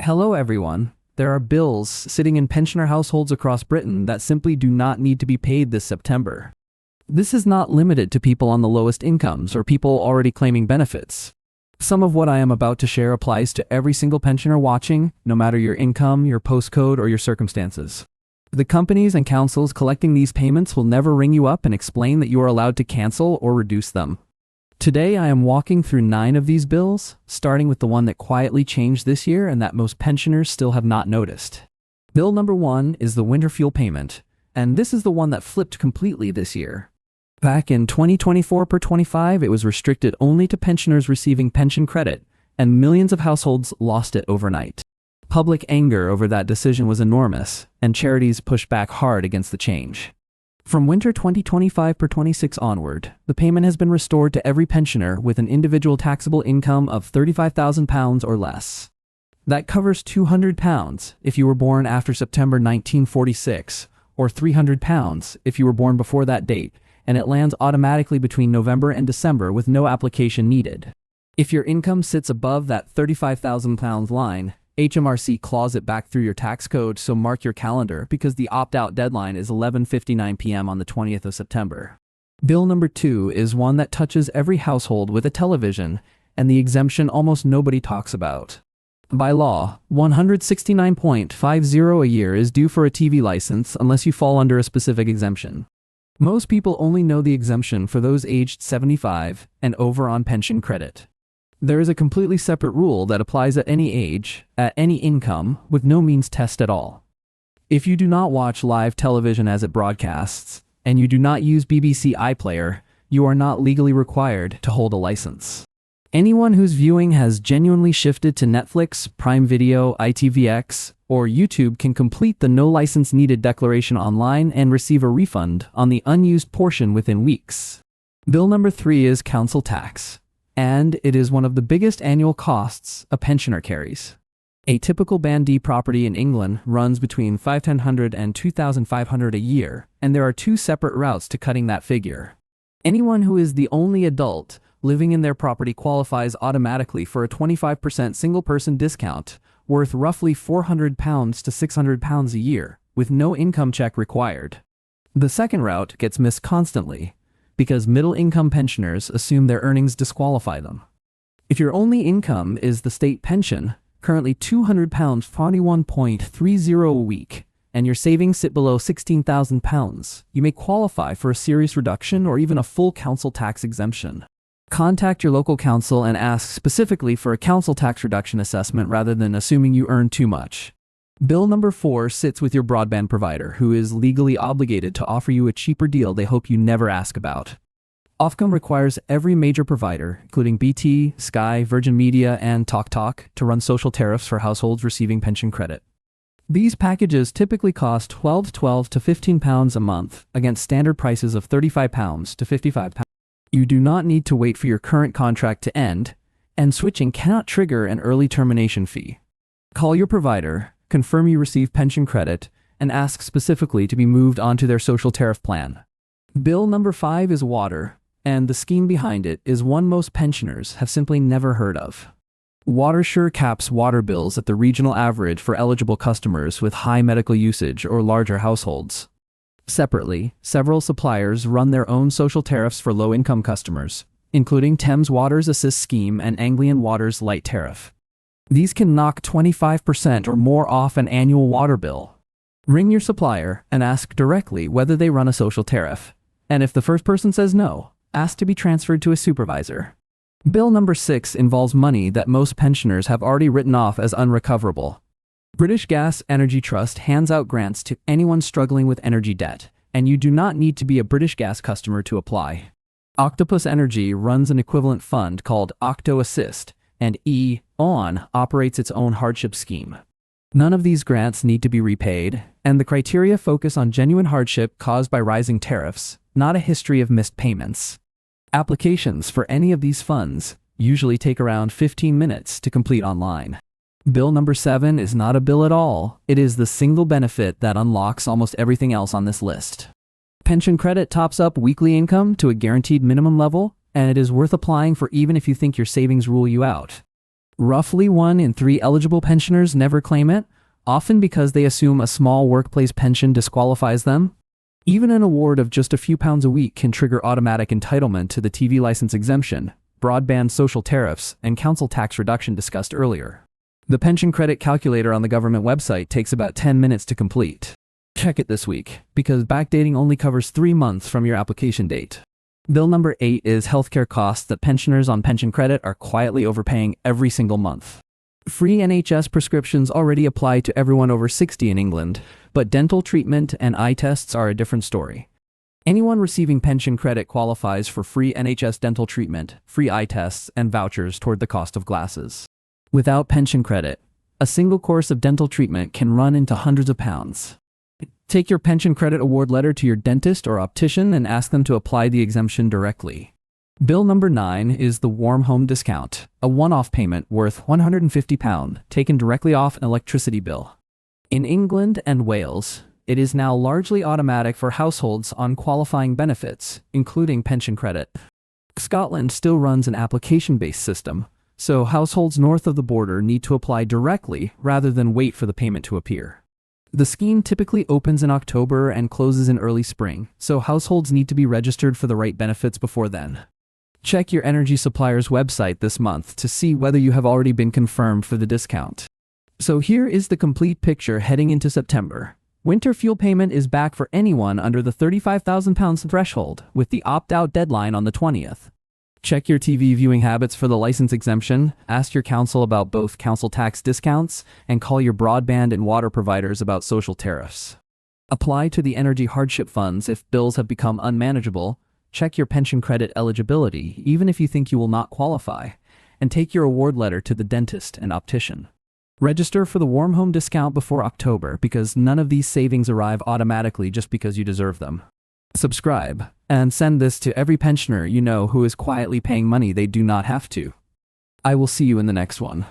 Hello everyone. There are bills sitting in pensioner households across Britain that simply do not need to be paid this September. This is not limited to people on the lowest incomes or people already claiming benefits. Some of what I am about to share applies to every single pensioner watching, no matter your income, your postcode, or your circumstances. The companies and councils collecting these payments will never ring you up and explain that you are allowed to cancel or reduce them. Today I am walking through 9 of these bills, starting with the one that quietly changed this year and that most pensioners still have not noticed. Bill number 1 is the winter fuel payment, and this is the one that flipped completely this year. Back in 2024/25, it was restricted only to pensioners receiving pension credit, and millions of households lost it overnight. Public anger over that decision was enormous, and charities pushed back hard against the change. From winter 2025/26 onward, the payment has been restored to every pensioner with an individual taxable income of £35,000 or less. That covers £200 if you were born after September 1946, or £300 if you were born before that date, and it lands automatically between November and December with no application needed. If your income sits above that £35,000 line, HMRC claws it back through your tax code, so mark your calendar because the opt-out deadline is 11:59 p.m. on the 20th of September. Bill number 2 is one that touches every household with a television, and the exemption almost nobody talks about. By law, $169.50 a year is due for a TV license unless you fall under a specific exemption. Most people only know the exemption for those aged 75 and over on pension credit. There is a completely separate rule that applies at any age, at any income, with no means test at all. If you do not watch live television as it broadcasts, and you do not use BBC iPlayer, you are not legally required to hold a license. Anyone whose viewing has genuinely shifted to Netflix, Prime Video, ITVX, or YouTube can complete the no license needed declaration online and receive a refund on the unused portion within weeks. Bill number 3 is council tax, and it is one of the biggest annual costs a pensioner carries. A typical Band D property in England runs between £1,500 and £2,500 a year, and there are 2 separate routes to cutting that figure. Anyone who is the only adult living in their property qualifies automatically for a 25% single-person discount, worth roughly £400 to £600 a year, with no income check required. The second route gets missed constantly, because middle-income pensioners assume their earnings disqualify them. If your only income is the state pension, currently £200, £41.30 a week, and your savings sit below £16,000, you may qualify for a serious reduction or even a full council tax exemption. Contact your local council and ask specifically for a council tax reduction assessment rather than assuming you earn too much. Bill number 4 sits with your broadband provider, who is legally obligated to offer you a cheaper deal they hope you never ask about. Ofcom requires every major provider, including BT, Sky, Virgin Media, and TalkTalk, to run social tariffs for households receiving pension credit. These packages typically cost £12 to £15 a month, against standard prices of £35 to £55. You do not need to wait for your current contract to end, and switching cannot trigger an early termination fee. Call your provider, confirm you receive pension credit, and ask specifically to be moved onto their social tariff plan. Bill number 5 is water, and the scheme behind it is one most pensioners have simply never heard of. WaterSure caps water bills at the regional average for eligible customers with high medical usage or larger households. Separately, several suppliers run their own social tariffs for low-income customers, including Thames Water's Assist Scheme and Anglian Water's Light Tariff. These can knock 25% or more off an annual water bill. Ring your supplier and ask directly whether they run a social tariff, and if the first person says no, ask to be transferred to a supervisor. Bill number 6 involves money that most pensioners have already written off as unrecoverable. British Gas Energy Trust hands out grants to anyone struggling with energy debt, and you do not need to be a British Gas customer to apply. Octopus Energy runs an equivalent fund called Octo Assist, and E.ON operates its own hardship scheme. None of these grants need to be repaid, and the criteria focus on genuine hardship caused by rising tariffs, not a history of missed payments. Applications for any of these funds usually take around 15 minutes to complete online. Bill number 7 is not a bill at all. It is the single benefit that unlocks almost everything else on this list. Pension credit tops up weekly income to a guaranteed minimum level, and it is worth applying for even if you think your savings rule you out. Roughly 1 in 3 eligible pensioners never claim it, often because they assume a small workplace pension disqualifies them. Even an award of just a few pounds a week can trigger automatic entitlement to the TV license exemption, broadband social tariffs, and council tax reduction discussed earlier. The pension credit calculator on the government website takes about 10 minutes to complete. Check it this week, because backdating only covers 3 months from your application date. Bill number 8 is healthcare costs that pensioners on pension credit are quietly overpaying every single month. Free NHS prescriptions already apply to everyone over 60 in England, but dental treatment and eye tests are a different story. Anyone receiving pension credit qualifies for free NHS dental treatment, free eye tests, and vouchers toward the cost of glasses. Without pension credit, a single course of dental treatment can run into hundreds of pounds. Take your pension credit award letter to your dentist or optician and ask them to apply the exemption directly. Bill number 9 is the Warm Home Discount, a one-off payment worth £150 taken directly off an electricity bill. In England and Wales, it is now largely automatic for households on qualifying benefits, including pension credit. Scotland still runs an application-based system, so households north of the border need to apply directly rather than wait for the payment to appear. The scheme typically opens in October and closes in early spring, so households need to be registered for the right benefits before then. Check your energy supplier's website this month to see whether you have already been confirmed for the discount. So here is the complete picture heading into September. Winter fuel payment is back for anyone under the £35,000 threshold, with the opt-out deadline on the 20th. Check your TV viewing habits for the license exemption, ask your council about both council tax discounts, and call your broadband and water providers about social tariffs. Apply to the energy hardship funds if bills have become unmanageable, check your pension credit eligibility even if you think you will not qualify, and take your award letter to the dentist and optician. Register for the Warm Home Discount before October because none of these savings arrive automatically just because you deserve them. Subscribe, and send this to every pensioner you know who is quietly paying money they do not have to. I will see you in the next one.